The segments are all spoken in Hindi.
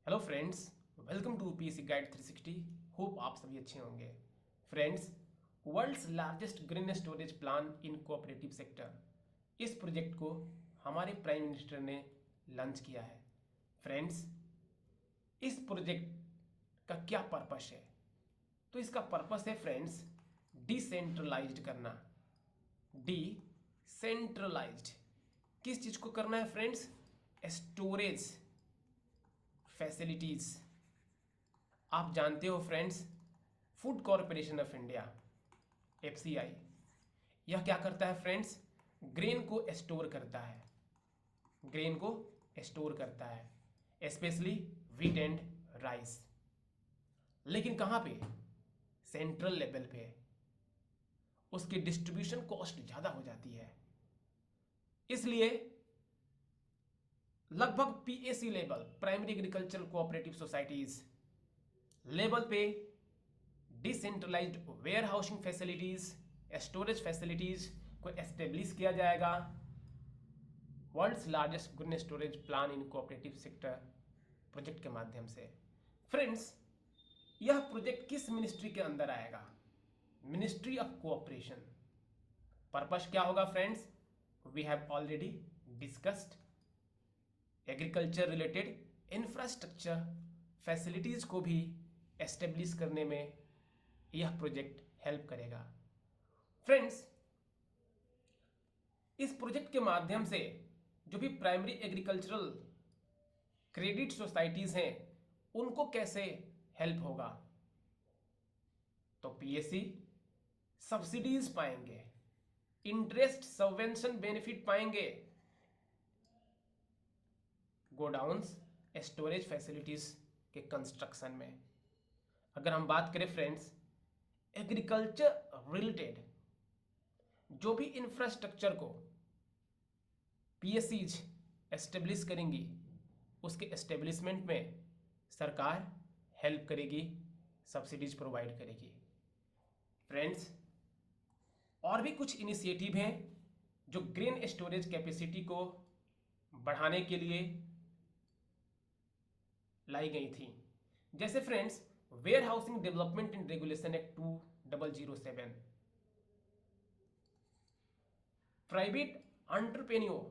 Hello friends, welcome to PSC guide 360। Hope आप सभी अच्छे होंगे। Friends, world's largest green storage plan in cooperative sector, इस प्रोजेक्ट को हमारे प्राइम मिनिस्टर ने लॉन्च किया है। फ्रेंड्स, इस प्रोजेक्ट का क्या पर्पस है? तो इसका पर्पस है फ्रेंड्स, डिसेंट्रलाइज्ड करना। डिसेंट्रलाइज्ड किस चीज़ को करना है फ्रेंड्स? Storage facilities. आप जानते हो friends, food corporation of India FCI, यह क्या करता है फ्रेंड्स? ग्रेन को स्टोर करता है। ग्रेन को स्टोर करता है, स्पेशली व्हीट एंड राइस। लेकिन कहाँ पे? सेंट्रल लेवल पे। उसकी डिस्ट्रीब्यूशन कॉस्ट ज़्यादा हो जाती है, इसलिए लगभग PAC level, primary agricultural cooperative societies level पे decentralised warehousing facilities, storage facilities को एस्टेब्लिश किया जाएगा। World's largest green storage plan in cooperative sector project के माध्यम से। फ्रेंड्स, यह प्रोजेक्ट किस मिनिस्ट्री के अंदर आएगा? Ministry of cooperation. पर्पस क्या होगा friends? We have already discussed. Agriculture related infrastructure facilities को भी एस्टेब्लिश करने में यह प्रोजेक्ट हेल्प करेगा। फ्रेंड्स, इस प्रोजेक्ट के माध्यम से जो भी प्राइमरी एग्रीकल्चरल क्रेडिट सोसाइटीज हैं, उनको कैसे हेल्प होगा? तो पीएससी सब्सिडीज पाएंगे, इंटरेस्ट सबवेंशन बेनिफिट पाएंगे, गोडाउन्स स्टोरेज फैसिलिटीज के कंस्ट्रक्शन में। अगर हम बात करें फ्रेंड्स, एग्रीकल्चर रिलेटेड जो भी इंफ्रास्ट्रक्चर को पीएससीज एस्टेब्लिश करेंगी, उसके एस्टेब्लिशमेंट में सरकार हेल्प करेगी, सब्सिडीज प्रोवाइड करेगी। फ्रेंड्स, और भी कुछ इनिशिएटिव हैं जो ग्रेन स्टोरेज कैपेसिटी को बढ़ाने के लिए लाई गई थी। जैसे friends, warehousing development and regulation act 2007, private entrepreneur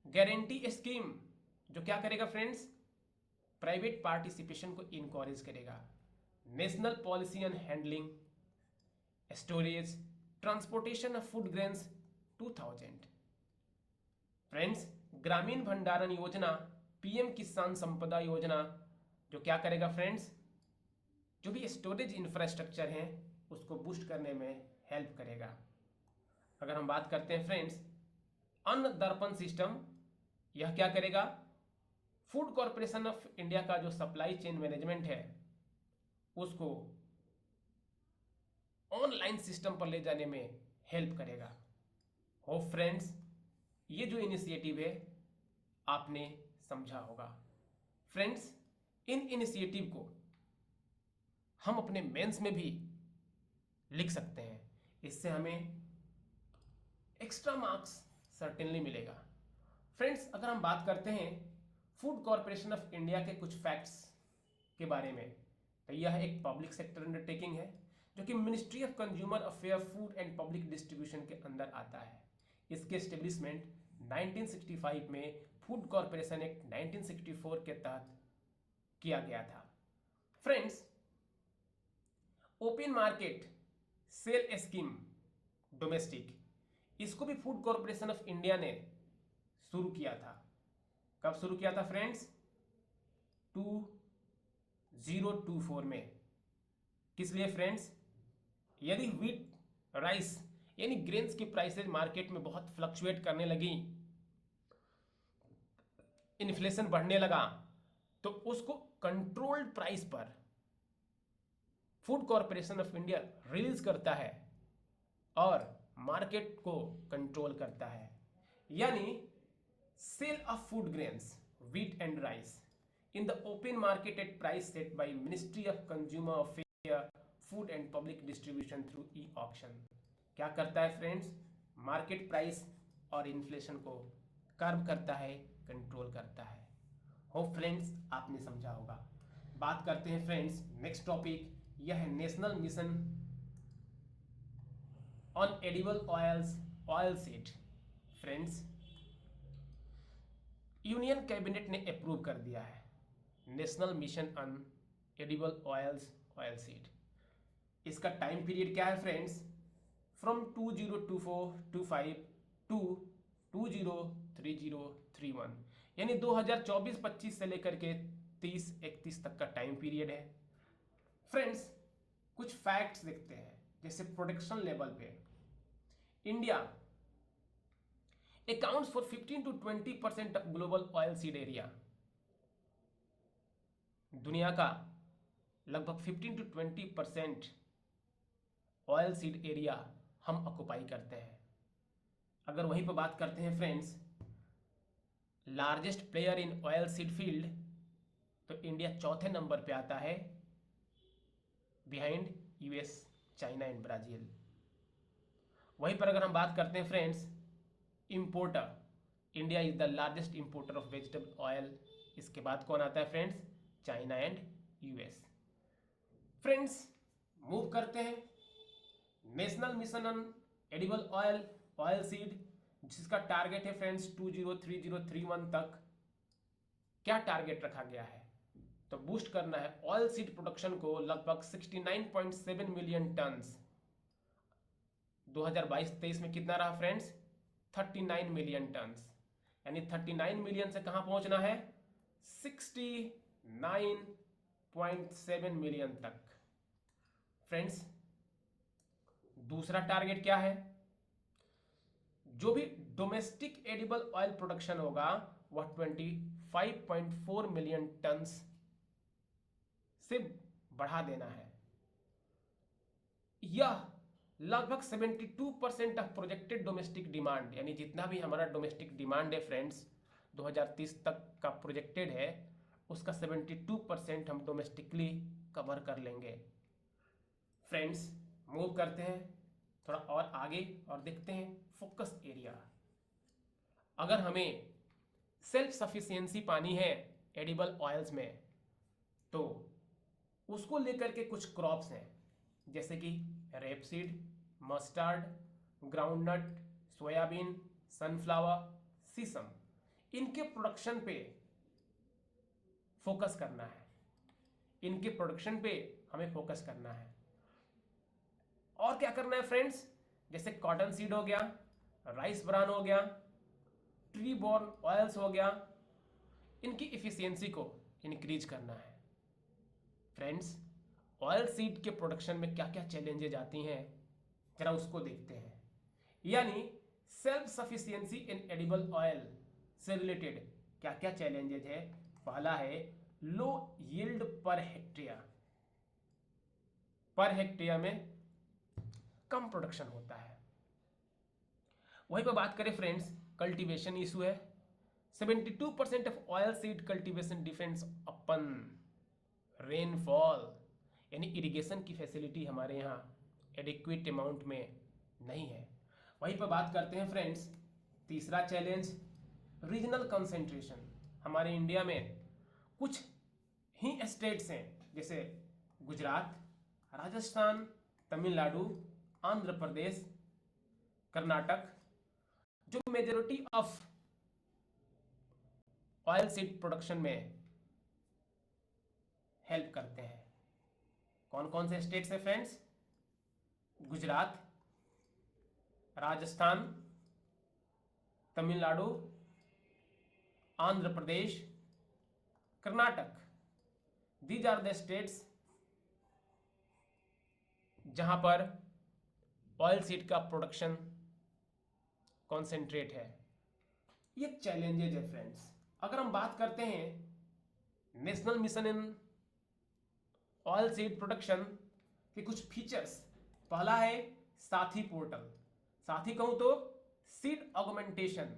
guarantee scheme, जो क्या करेगा फ्रेंड्स? प्राइवेट पार्टिसिपेशन को इनकरेज करेगा। National policy on handling storage transportation of food grains 2000। Friends, ग्रामीण भंडारण योजना, पीएम किसान संपदा योजना, जो क्या करेगा फ्रेंड्स? जो भी स्टोरेज इंफ्रास्ट्रक्चर हैं उसको बूस्ट करने में हेल्प करेगा। अगर हम बात करते हैं फ्रेंड्स, अन्न दर्पण सिस्टम, यह क्या करेगा? फूड कॉरपोरेशन ऑफ इंडिया का जो सप्लाई चेन मैनेजमेंट है उसको ऑनलाइन सिस्टम पर ले जाने में हेल्प करेगा। होप फ्रेंड्स, ये जो इनिशिएटिव है आपने समझा होगा। फ्रेंड्स, इन इनिशिएटिव को हम अपने मेंस में भी लिख सकते हैं, इससे हमें एक्स्ट्रा मार्क्स सर्टेनली मिलेगा। फ्रेंड्स, अगर हम बात करते हैं फूड कॉरपोरेशन ऑफ इंडिया के कुछ फैक्ट्स के बारे में, तो यह एक पब्लिक सेक्टर अंडरटेकिंग है जो कि ministry of consumer affair, food and public distribution के अंदर आता है। इसके एस्टेब्लिशमेंट 1965 में फूड कॉरपोरेशन एक्ट 1964 के तहत किया गया था। Friends, open market sale scheme domestic, इसको भी फूड कॉरपोरेशन ऑफ इंडिया ने शुरू किया था। कब शुरू किया था फ्रेंड्स? 2024 में। किस लिए फ्रेंड्स? यदि व्हीट, राइस यानी ग्रेन्स की प्राइसेज मार्केट में बहुत फ्लक्चुएट करने लगी, इन्फ्लेशन बढ़ने लगा, तो उसको कंट्रोल्ड प्राइस पर food corporation of India release करता है और मार्केट को कंट्रोल करता है। यानी sale of food grains, wheat and rice in the open market at price set by ministry of consumer affair, food and public distribution through e auction. क्या करता है फ्रेंड्स? मार्केट प्राइस और इन्फ्लेशन को कर्व करता है, कंट्रोल करता है। होप फ्रेंड्स आपने समझा होगा। बात करते हैं फ्रेंड्स नेक्स्ट टॉपिक, यह है national mission on edible oils oil seed. Friends, union cabinet ने अप्रूव कर दिया है national mission on edible oils oil seed. इसका टाइम पीरियड क्या है फ्रेंड्स? फ्रॉम 2024-25 टू 2030-31, यानी 2024-25 से लेकर के 30-31 तक का टाइम पीरियड है। फ्रेंड्स, कुछ फैक्ट्स देखते हैं। जैसे प्रोडक्शन लेवल पे India accounts for 15-20% of global oil seed area. दुनिया का लगभग 15-20% ऑयल सीड एरिया हम ऑक्युपाई करते हैं। अगर वहीं पर बात करते हैं friends largest player in oil seed field, तो इंडिया चौथे नंबर पे आता है behind US, China and Brazil. वहीं पर अगर हम बात करते हैं friends importer, India is the largest importer of vegetable oil. इसके बाद कौन आता है friends? China and US. Friends, move करते हैं national mission on edible oil oil seed, जिसका टारगेट है फ्रेंड्स 2030-31 तक। क्या टारगेट रखा गया है? तो बूस्ट करना है ऑयल सीड प्रोडक्शन को लगभग 69.7 मिलियन टन्स। 2022-23 में कितना रहा फ्रेंड्स? 39 मिलियन टन्स, यानी 39 मिलियन से कहां पहुंचना है? 69.7 मिलियन तक। फ्रेंड्स, दूसरा टारगेट क्या है? जो भी डोमेस्टिक एडिबल ऑयल प्रोडक्शन होगा वह 25.4 मिलियन टन्स से बढ़ा देना है। यह लगभग 72% ऑफ प्रोजेक्टेड डोमेस्टिक डिमांड, यानी जितना भी हमारा डोमेस्टिक डिमांड है फ्रेंड्स 2030 तक का प्रोजेक्टेड है, उसका 72% हम डोमेस्टिकली कवर कर लेंगे। फ्रेंड्स, मूव करते हैं थोड़ा और आगे और देखते हैं फोकस एरिया। अगर हमें सेल्फ सफिशिएंसी पानी है एडिबल ऑयल्स में, तो उसको लेकर के कुछ क्रॉप्स हैं, जैसे कि rapeseed, mustard, groundnut, soybean, sunflower, sesame. इनके प्रोडक्शन पे फोकस करना है, इनके प्रोडक्शन पे हमें फोकस करना है। और क्या करना है फ्रेंड्स? जैसे कॉटन सीड हो गया, राइस ब्रान हो गया, ट्री बॉर्न ऑयल्स हो गया, इनकी इफिशियंसी को इंक्रीज करना है। फ्रेंड्स, ऑयल सीड के प्रोडक्शन में क्या क्या चैलेंजेज आती हैं जरा उसको देखते हैं। यानी सेल्फ सफिशिएंसी इन एडिबल ऑयल से रिलेटेड क्या क्या चैलेंजेज है? पहला है लो yield per hectare. Per hectare में कम प्रोडक्शन होता है। वहीं पर बात करें फ्रेंड्स कल्टीवेशन इशू है। 72% of oil seed cultivation depends upon rainfall, यानी इरिगेशन की फैसिलिटी हमारे यहाँ एडिक्वेट अमाउंट में नहीं है। वहीं पर बात करते हैं फ्रेंड्स तीसरा चैलेंज रीजनल कंसेंट्रेशन। हमारे इंडिया में कुछ ही स्टेट्स हैं जैसे गुजरात, राजस्थान, तमिलनाडु, आंध्र प्रदेश, कर्नाटक, जो majority of oil seed production में हेल्प करते हैं। कौन कौन से स्टेट्स हैं friends? Gujarat, Rajasthan, Tamil Nadu, Andhra Pradesh, Karnataka. These are the states जहां पर ऑयल सीड का प्रोडक्शन कॉन्सेंट्रेट है। ये चैलेंजेज है फ्रेंड्स। अगर हम बात करते हैं national mission in oil seed production के कुछ फीचर्स, पहला है साथी पोर्टल। साथी कहूं तो seed augmentation,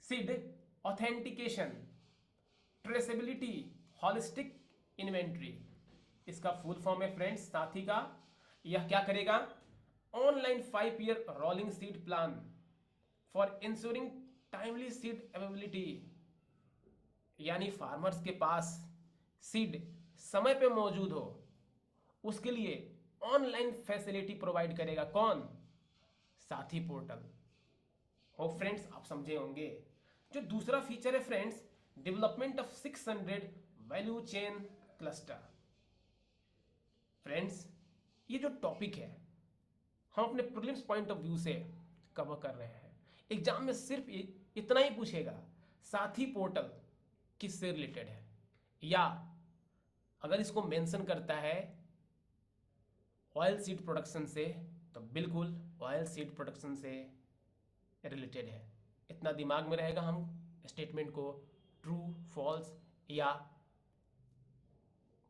seed authentication, traceability, holistic inventory. इसका फुल फॉर्म है फ्रेंड्स साथी का। यह क्या करेगा? Online 5 year rolling seed plan for ensuring timely seed availability यानी फार्मर्स के पास सीड समय पे मौजूद हो, उसके लिए ऑनलाइन फैसिलिटी प्रोवाइड करेगा कौन? साथी पोर्टल। हो फ्रेंड्स, आप समझे होंगे। जो दूसरा फीचर है friends, development of 600 value chain cluster. Friends, ये जो टॉपिक है हम अपने प्रीलिम्स पॉइंट ऑफ व्यू से कवर कर रहे हैं। एग्जाम में सिर्फ इतना ही पूछेगा, साथी पोर्टल किससे रिलेटेड है, या अगर इसको मेंशन करता है ऑयल सीड प्रोडक्शन से, तो बिल्कुल ऑयल सीड प्रोडक्शन से रिलेटेड है। इतना दिमाग में रहेगा, हम स्टेटमेंट को ट्रू, फॉल्स या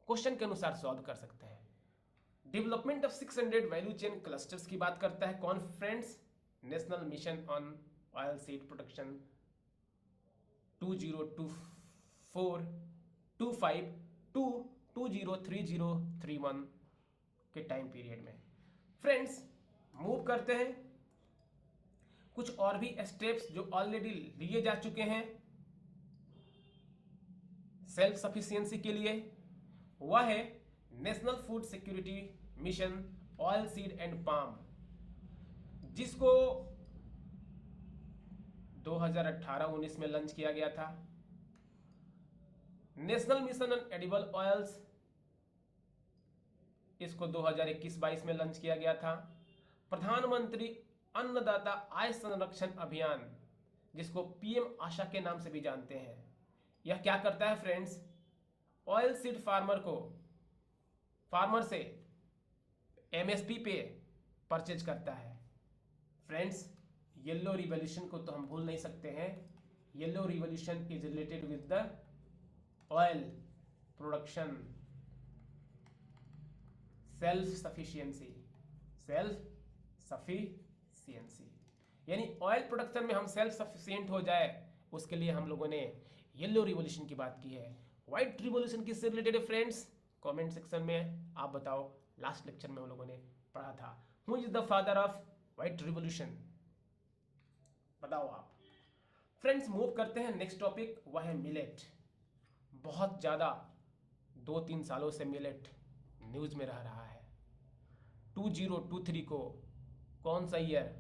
क्वेश्चन के अनुसार सॉल्व कर सकते हैं। Development of 600 value chain clusters की बात करता है कौन friends? National mission on oil seed production 2024-25 to 2030-31 के टाइम पीरियड में। फ्रेंड्स, मूव करते हैं कुछ और भी स्टेप्स जो ऑलरेडी लिए जा चुके हैं सेल्फ सफिशिएंसी के लिए। वह है national food security mission oil seed and palm, जिसको 2018-19 में लॉन्च किया गया था। National mission on edible oils, इसको 2021-22 में लॉन्च किया गया था। प्रधानमंत्री अन्नदाता आय संरक्षण अभियान, जिसको पीएम आशा के नाम से भी जानते हैं, यह क्या करता है फ्रेंड्स? ऑयल सीड फार्मर से एमएसपी पे परचेज करता है। फ्रेंड्स, येलो रिवॉल्यूशन को तो हम भूल नहीं सकते हैं। Yellow revolution is related with the oil production self sufficiency, यानी ऑयल प्रोडक्शन में हम सेल्फ सफिशिएंट हो जाए, उसके लिए हम लोगों ने येलो रिवॉल्यूशन की बात की है। व्हाइट रिवॉल्यूशन किससे रिलेटेड है फ्रेंड्स? कमेंट सेक्शन में आप बताओ। लास्ट लेक्चर में हम लोगों ने पढ़ा था who is the father of white revolution, बताओ आप। फ्रेंड्स, मूव करते हैं नेक्स्ट टॉपिक, वह है मिलेट। बहुत ज़्यादा 2-3 सालों से मिलेट न्यूज़ में रह रहा है। 2023 को कौन सा ईयर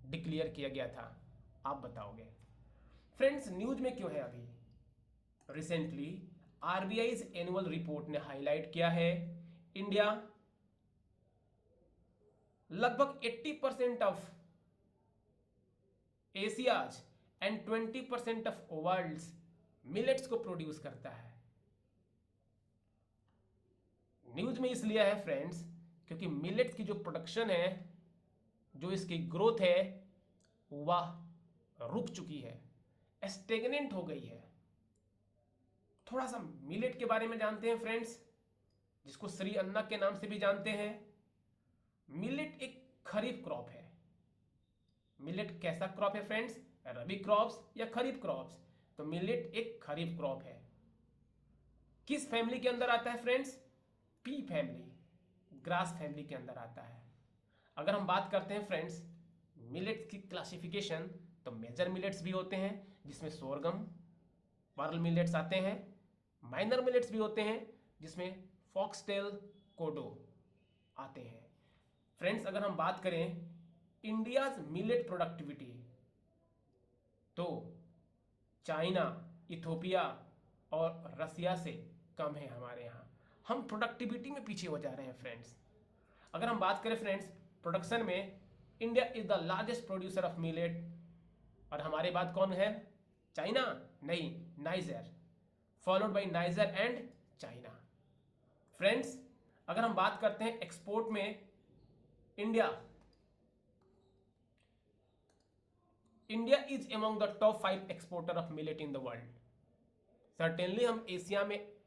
डिक्लेयर किया गया था, आप बताओगे। फ्रेंड्स, न्यूज़ में क्यों है? अभी रिसेंटली आरबीआई एनुअल रिपोर्ट ने हाईलाइट किया है, इंडिया लगभग 80% of Asia's and 20% of world's millets को प्रोड्यूस करता है। न्यूज में इसलिए है फ्रेंड्स, क्योंकि मिलेट्स की जो प्रोडक्शन है, जो इसकी ग्रोथ है, वह रुक चुकी है, स्टेगनेंट हो गई है। थोड़ा सा मिलेट के बारे में जानते हैं फ्रेंड्स, जिसको श्री अन्ना के नाम से भी जानते हैं। मिलेट एक खरीफ क्रॉप है। मिलेट कैसा क्रॉप है फ्रेंड्स? रबी क्रॉप्स या खरीफ क्रॉप्स? तो मिलेट एक खरीफ क्रॉप है। किस फैमिली के अंदर आता है friends? P family, grass family के अंदर आता है। अगर हम बात करते हैं फ्रेंड्स मिलेट्स की क्लासिफिकेशन, तो मेजर मिलेट्स भी होते हैं, जिसमें सोरगम, पर्ल मिलेट्स आते हैं। माइनर मिलेट्स भी होते हैं, जिसमें फॉक्सटेल, कोडो आते हैं। फ्रेंड्स, अगर हम बात करें इंडियाज मिलेट प्रोडक्टिविटी, तो चाइना, इथोपिया और रसिया से कम है हमारे यहाँ। हम प्रोडक्टिविटी में पीछे हो जा रहे हैं फ्रेंड्स। अगर हम बात करें फ्रेंड्स प्रोडक्शन में, India is the largest producer of millet, और हमारे बाद कौन है? चाइना? नहीं, niger, followed by niger and China. Friends, अगर हम बात करते हैं एक्सपोर्ट में, India is among the top 5 exporter of millet in the world. Certainly हम एशिया में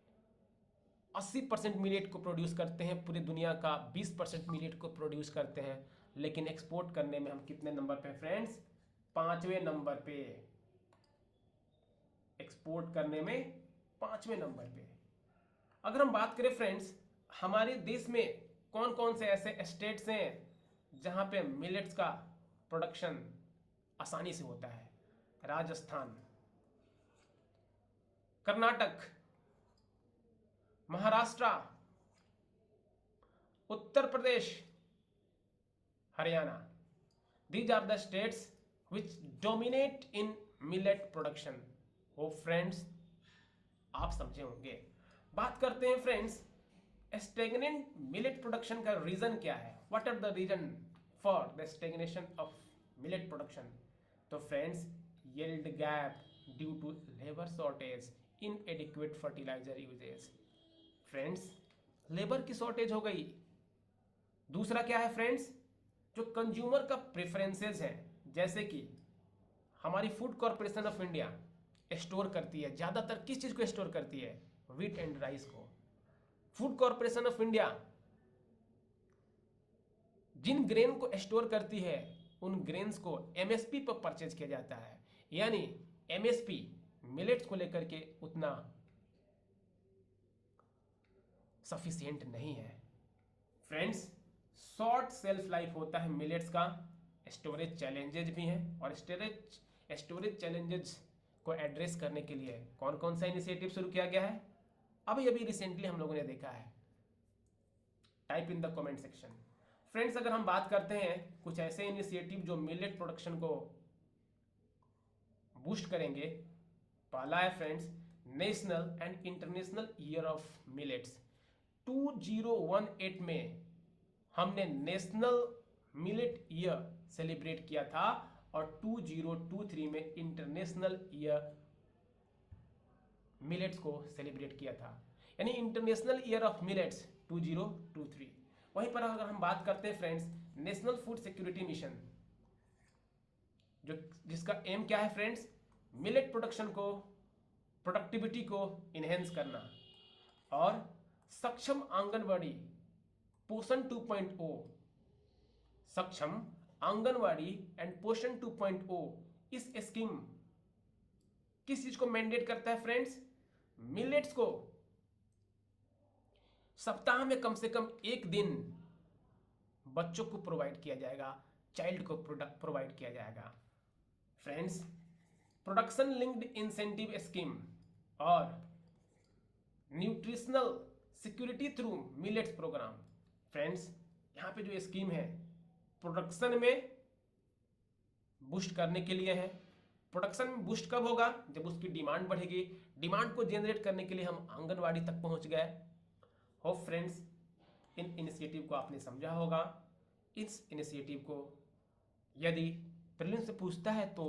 80% मिलेट को प्रोड्यूस करते हैं, पूरी दुनिया का 20% मिलेट को प्रोड्यूस करते हैं, लेकिन एक्सपोर्ट करने में हम कितने नंबर पे फ्रेंड्स? 5वें नंबर पे। एक्सपोर्ट करने में 5वें नंबर पे। अगर हम बात करें फ्रेंड्स हमारे देश में कौन कौन से ऐसे स्टेट्स हैं जहां पे मिलेट्स का प्रोडक्शन आसानी से होता है? Rajasthan, Karnataka, Maharashtra, Uttar Pradesh, Haryana. These are the states which dominate in millet production. हो फ्रेंड्स, आप समझे होंगे। बात करते हैं फ्रेंड्स, स्टेगनेंट मिलेट प्रोडक्शन का रीजन क्या है? What are the reason for the stagnation of millet production? तो friends, yield gap due to labour shortage, inadequate fertiliser usage. Friends, labour की शॉर्टेज हो गई। दूसरा क्या है फ्रेंड्स? जो कंज्यूमर का प्रेफरेंसेस है, जैसे कि हमारी food corporation of India store करती है, ज्यादातर किस चीज को स्टोर करती है? व्हीट एंड राइस को। फूड कॉर्पोरेशन ऑफ इंडिया जिन ग्रेन को स्टोर करती है, उन ग्रेन्स को एमएसपी पर परचेज किया जाता है, यानी एमएसपी मिलेट्स को लेकर के उतना सफिशिएंट नहीं है। फ्रेंड्स, शॉर्ट सेल्फ लाइफ होता है मिलेट्स का, स्टोरेज चैलेंजेस भी हैं, और स्टोरेज चैलेंजेस को एड्रेस करने के लिए कौन कौन सा इनिशिएटिव शुरू किया गया है, अभी रिसेंटली हम लोगों ने देखा है। Type in the comment section. Friends, अगर हम बात करते हैं कुछ ऐसे इनिशिएटिव जो मिलेट प्रोडक्शन को बूस्ट करेंगे, पहला है friends national and international year of millets. 2018 में हमने नेशनल मिलेट ईयर सेलिब्रेट किया था, और 2023 में इंटरनेशनल ईयर मिलेट्स को सेलिब्रेट किया था, यानी इंटरनेशनल ईयर ऑफ मिलेट्स 2023। वहीं पर अगर हम बात करते हैं friends, national food security mission, जिसका एम क्या है फ्रेंड्स? मिलेट प्रोडक्शन को, प्रोडक्टिविटी को इनहेंस करना, और सक्षम आंगनवाड़ी पोषण 2.0, सक्षम आंगनवाड़ी एंड पोषण 2.0, इस स्कीम किस चीज को मैंडेट करता है फ्रेंड्स? मिलेट्स को सप्ताह में कम से कम एक दिन बच्चों को प्रोवाइड किया जाएगा, चाइल्ड को प्रोवाइड किया जाएगा। Friends, production linked incentive scheme और nutritional security through millets programme. Friends, यहाँ पे जो स्कीम है प्रोडक्शन में बूस्ट करने के लिए है। प्रोडक्शन में बूस्ट कब होगा? जब उसकी डिमांड बढ़ेगी। डिमांड को जनरेट करने के लिए हम आंगनवाड़ी तक पहुंच गए। होप फ्रेंड्स, इन इनिशिएटिव को आपने समझा होगा। इस इनिशिएटिव को यदि प्रीलिम्स से पूछता है तो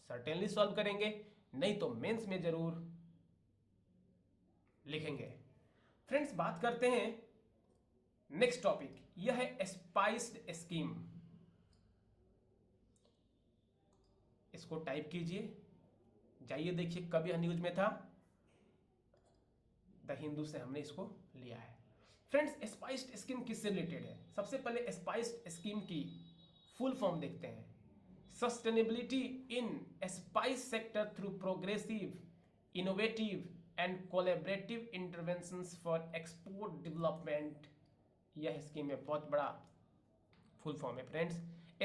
सर्टेनली सॉल्व करेंगे, नहीं तो मेंस में जरूर लिखेंगे। फ्रेंड्स, बात करते हैं नेक्स्ट टॉपिक, यह है स्पाइस्ड स्कीम। इसको टाइप कीजिए, जाइए देखिए कब यह न्यूज में था। द हिंदू से हमने इसको लिया है। फ्रेंड्स, स्पाइस्ड स्कीम किससे रिलेटेड है? सबसे पहले स्पाइस्ड स्कीम की फुल फॉर्म देखते हैं। Sustainability in spice sector through progressive, innovative and collaborative interventions for export development. यह स्कीम में बहुत बड़ा फुल फॉर्म है फ्रेंड्स।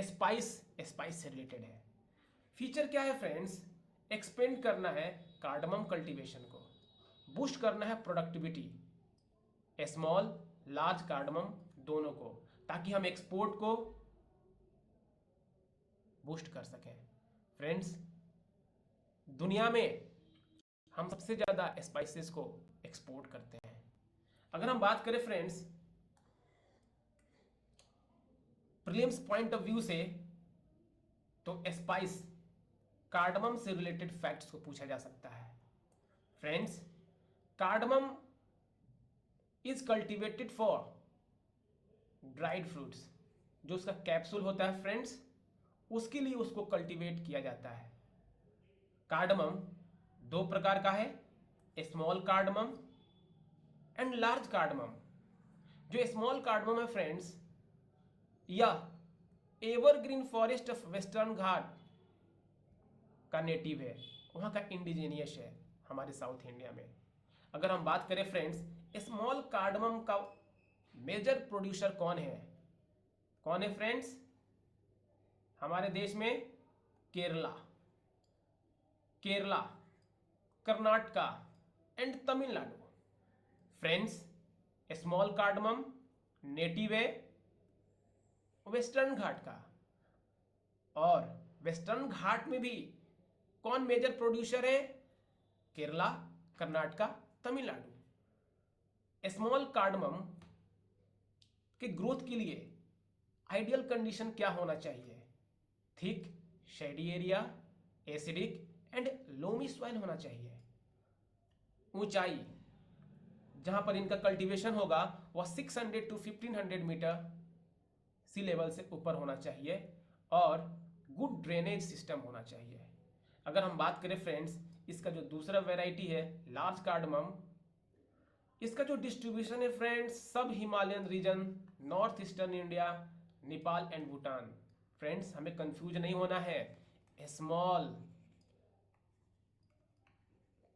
स्पाइस से रिलेटेड है। फीचर क्या है फ्रेंड्स? एक्सपेंड करना है कार्डमम कल्टीवेशन को, बूस्ट करना है प्रोडक्टिविटी, स्मॉल लार्ज कार्डमम दोनों को, ताकि हम एक्सपोर्ट को बूस्ट कर सकें। फ्रेंड्स, दुनिया में हम सबसे ज्यादा स्पाइसेस को एक्सपोर्ट करते हैं। अगर हम बात करें friends prelims point of view से, तो स्पाइस कार्डमम से रिलेटेड फैक्ट्स को पूछा जा सकता है। Friends, cardamom is cultivated for dried fruits. जो उसका कैप्सूल होता है फ्रेंड्स, उसके लिए उसको कल्टीवेट किया जाता है। कार्डमम दो प्रकार का है, small cardamom and large cardamom. जो स्मॉल कार्डमम है फ्रेंड्स, यह एवरग्रीन फॉरेस्ट ऑफ वेस्टर्न घाट का नेटिव है, वहां का इंडिजीनियस है हमारे साउथ इंडिया में। अगर हम बात करें फ्रेंड्स, स्मॉल कार्डमम का मेजर प्रोड्यूसर कौन है? कौन है फ्रेंड्स? हमारे देश में Kerala, Karnataka, and Tamil Nadu. Friends, small cardamom native है वेस्टर्न घाट का, और वेस्टर्न घाट में भी कौन मेजर प्रोड्यूसर है? केरला, कर्नाटका, तमिलनाडु। स्मॉल कार्डमम के ग्रोथ के लिए आइडियल कंडीशन क्या होना चाहिए? Thick, shady area, acidic and loamy soil होना चाहिए। ऊंचाई जहां पर इनका कल्टीवेशन होगा वह 600 टू 1500 मीटर सी लेवल से ऊपर होना चाहिए, और गुड ड्रेनेज सिस्टम होना चाहिए। अगर हम बात करें फ्रेंड्स, इसका जो दूसरा वैरायटी है लार्ज कार्डमम, इसका जो डिस्ट्रीब्यूशन है फ्रेंड्स, सब Himalayan region, north eastern India, Nepal and Bhutan. Friends, हमें कंफ्यूज नहीं होना है। स्मॉल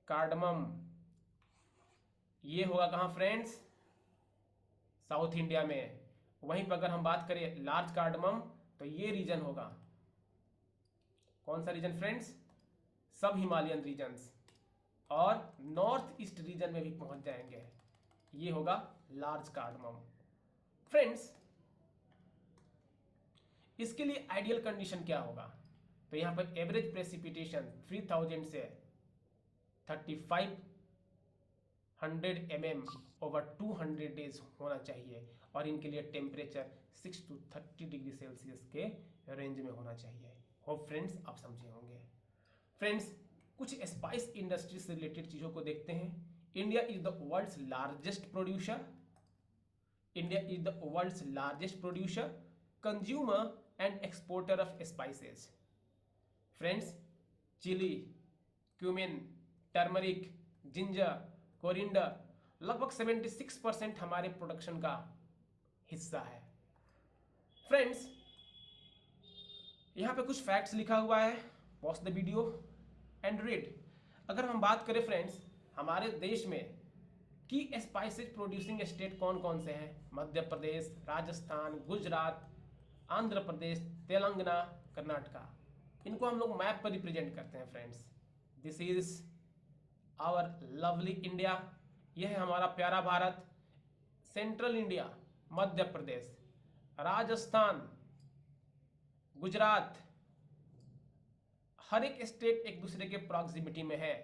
कार्डमम ये होगा कहां फ्रेंड्स? साउथ इंडिया में। वहीं पर अगर हम बात करें लार्ज कार्डमम तो ये रीजन होगा, कौन सा रीजन फ्रेंड्स? सब हिमालयन रीजन्स, और नॉर्थ ईस्ट रीजन में भी पहुंच जाएंगे। ये होगा लार्ज कार्डमम। फ्रेंड्स, इसके लिए आइडियल कंडीशन क्या होगा? तो यहां पर एवरेज प्रेसिपिटेशन 3000 से 3500 mm ओवर 200 डेज होना चाहिए, और इनके लिए टेम्परेचर 6 to 30 डिग्री सेल्सियस के रेंज में होना चाहिए। होप फ्रेंड्स आप समझे होंगे। फ्रेंड्स, कुछ स्पाइस इंडस्ट्री से रिलेटेड चीज़ों को देखते हैं। India is the world's largest producer, India is the world's largest producer, consumer and exporter of spices. Friends, chilli, cumin, turmeric, ginger, coriander, लगभग 76% हमारे प्रोडक्शन का हिस्सा है। फ्रेंड्स, यहां पे कुछ फैक्ट्स लिखा हुआ है, pause the video and read. अगर हम बात करें फ्रेंड्स, हमारे देश में की स्पाइसेज प्रोड्यूसिंग स्टेट कौन कौन से हैं? मध्य प्रदेश, राजस्थान, गुजरात, आंध्र प्रदेश, तेलंगाना, कर्नाटका। इनको हम लोग मैप पर रिप्रेजेंट करते हैं friends. This is our lovely India, यह है हमारा प्यारा भारत। सेंट्रल इंडिया, मध्य प्रदेश, राजस्थान, गुजरात, हर एक स्टेट एक दूसरे के प्रॉक्सिमिटी में है।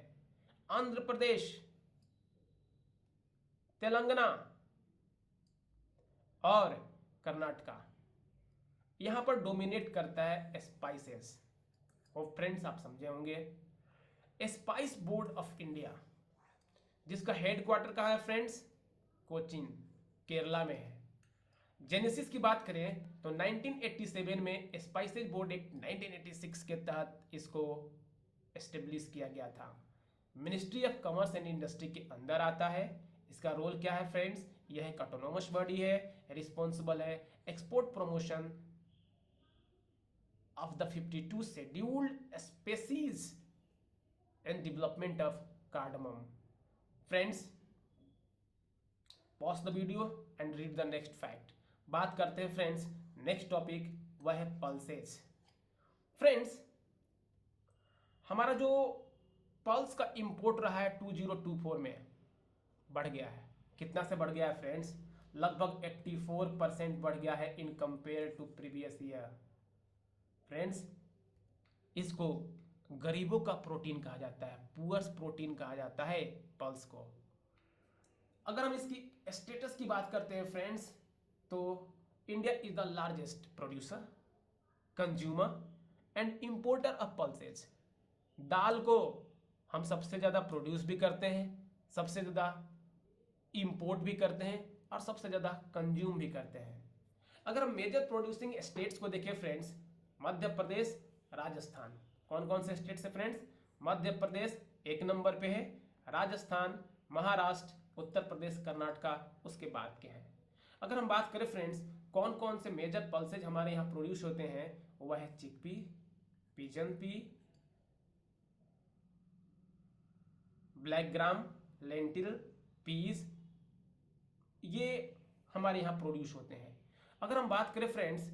आंध्र प्रदेश, तेलंगाना और कर्नाटका, यहां पर डोमिनेट करता है स्पाइसेस। और फ्रेंड्स आप समझे होंगे। स्पाइस बोर्ड ऑफ इंडिया, जिसका हेडक्वार्टर कहाँ है फ्रेंड्स? कोचीन, केरला में है। जेनेसिस की बात करें तो 1987 में स्पाइसेज बोर्ड एक्ट 1986 के तहत इसको एस्टेब्लिश किया गया था। Ministry of commerce and industry के अंदर आता है। इसका रोल क्या है फ्रेंड्स? यह एक ऑटोनोमस बॉडी है, रिस्पॉन्सिबल है export promotion of the 52 scheduled species and development of cardamom. Friends, pause the video and read the next fact. बात करते हैं फ्रेंड्स नेक्स्ट टॉपिक, वह है पल्सेस। फ्रेंड्स, हमारा जो पल्स का इंपोर्ट रहा है 2024 में बढ़ गया है। कितना से बढ़ गया है फ्रेंड्स? लगभग 84% बढ़ गया है in compare to previous year. Friends, इसको गरीबों का प्रोटीन कहा जाता है, पुअर्स प्रोटीन कहा जाता है पल्स को। अगर हम इसकी स्टेटस की बात करते हैं फ्रेंड्स, तो India is the largest producer, consumer and importer of pulses. दाल को हम सबसे ज़्यादा प्रोड्यूस भी करते हैं, सबसे ज़्यादा इंपोर्ट भी करते हैं, और सबसे ज़्यादा कंज्यूम भी करते हैं। अगर हम मेजर प्रोड्यूसिंग स्टेट्स को देखें फ्रेंड्स, मध्य प्रदेश, राजस्थान। कौन कौन से स्टेट से फ्रेंड्स? मध्य प्रदेश एक नंबर पे है, राजस्थान, महाराष्ट्र, उत्तर प्रदेश, कर्नाटका उसके बाद के हैं। अगर हम बात करें फ्रेंड्स कौन कौन से मेजर पल्सेज हमारे यहाँ प्रोड्यूस होते हैं, वह है chickpea, pigeon pea, black gram, lentil, peas, ये हमारे यहाँ प्रोड्यूस होते हैं। अगर हम बात करें फ्रेंड्स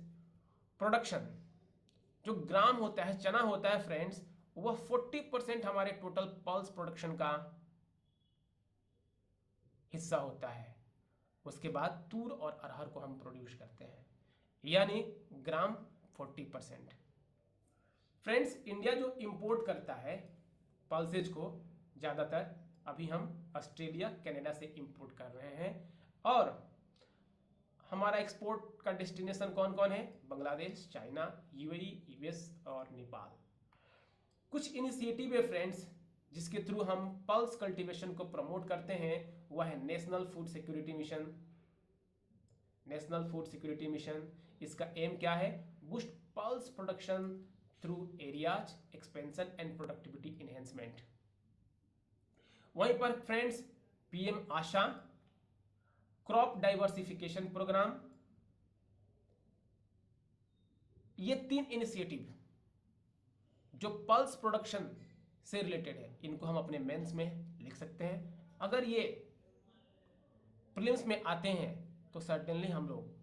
प्रोडक्शन, जो ग्राम होता है, चना होता है फ्रेंड्स, वह 40% हमारे टोटल पल्स प्रोडक्शन का हिस्सा होता है। उसके बाद तूर और अरहर को हम प्रोड्यूस करते हैं, यानी ग्राम 40%। फ्रेंड्स, इंडिया जो इंपोर्ट करता है पल्सेज को ज़्यादातर, अभी हम ऑस्ट्रेलिया कनाडा से इंपोर्ट कर रहे हैं। और हमारा एक्सपोर्ट का डेस्टिनेशन कौन कौन है? बांग्लादेश, चाइना, यूएई, यूएस और नेपाल। कुछ इनिशिएटिव है फ्रेंड्स जिसके थ्रू हम पल्स कल्टीवेशन को प्रमोट करते हैं, वह है national food security mission. National food security mission, इसका एम क्या है? Boost pulse production through areas expansion and productivity enhancement. वहीं पर फ्रेंड्स पीएम आशा, क्रॉप डाइवर्सिफिकेशन प्रोग्राम, ये 3 इनिशिएटिव जो पल्स प्रोडक्शन से रिलेटेड है, इनको हम अपने मेंस में लिख सकते हैं। अगर ये प्रीलिम्स में आते हैं तो सर्टेनली हम लोग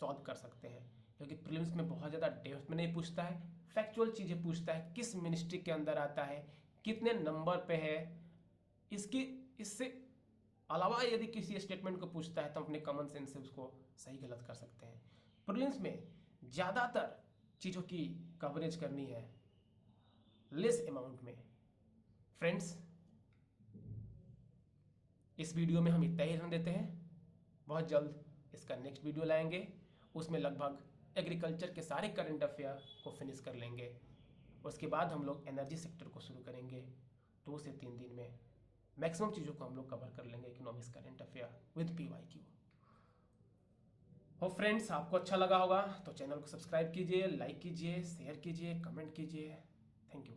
सॉल्व कर सकते हैं, क्योंकि प्रीलिम्स में बहुत ज़्यादा डेप्थ में नहीं पूछता है, फैक्चुअल चीज़ें पूछता है, किस मिनिस्ट्री के अंदर आता है, कितने नंबर पे है। इससे अलावा यदि किसी स्टेटमेंट को पूछता है तो अपने कॉमन सेंस से उसको सही गलत कर सकते हैं। प्रीलिम्स में ज़्यादातर चीज़ों की कवरेज करनी है लेस अमाउंट में। फ्रेंड्स, इस वीडियो में हम इतना ही रहने देते हैं। बहुत जल्द इसका नेक्स्ट वीडियो लाएंगे, उसमें लगभग एग्रीकल्चर के सारे करंट अफेयर को फिनिश कर लेंगे। उसके बाद हम लोग एनर्जी सेक्टर को शुरू करेंगे। 2 से 3 दिन में मैक्सिमम चीज़ों को हम लोग कवर कर लेंगे, economics current affair with PYQ। हो फ्रेंड्स, आपको अच्छा लगा होगा तो चैनल को सब्सक्राइब कीजिए, लाइक कीजिए, शेयर कीजिए, कमेंट कीजिए। Thank you.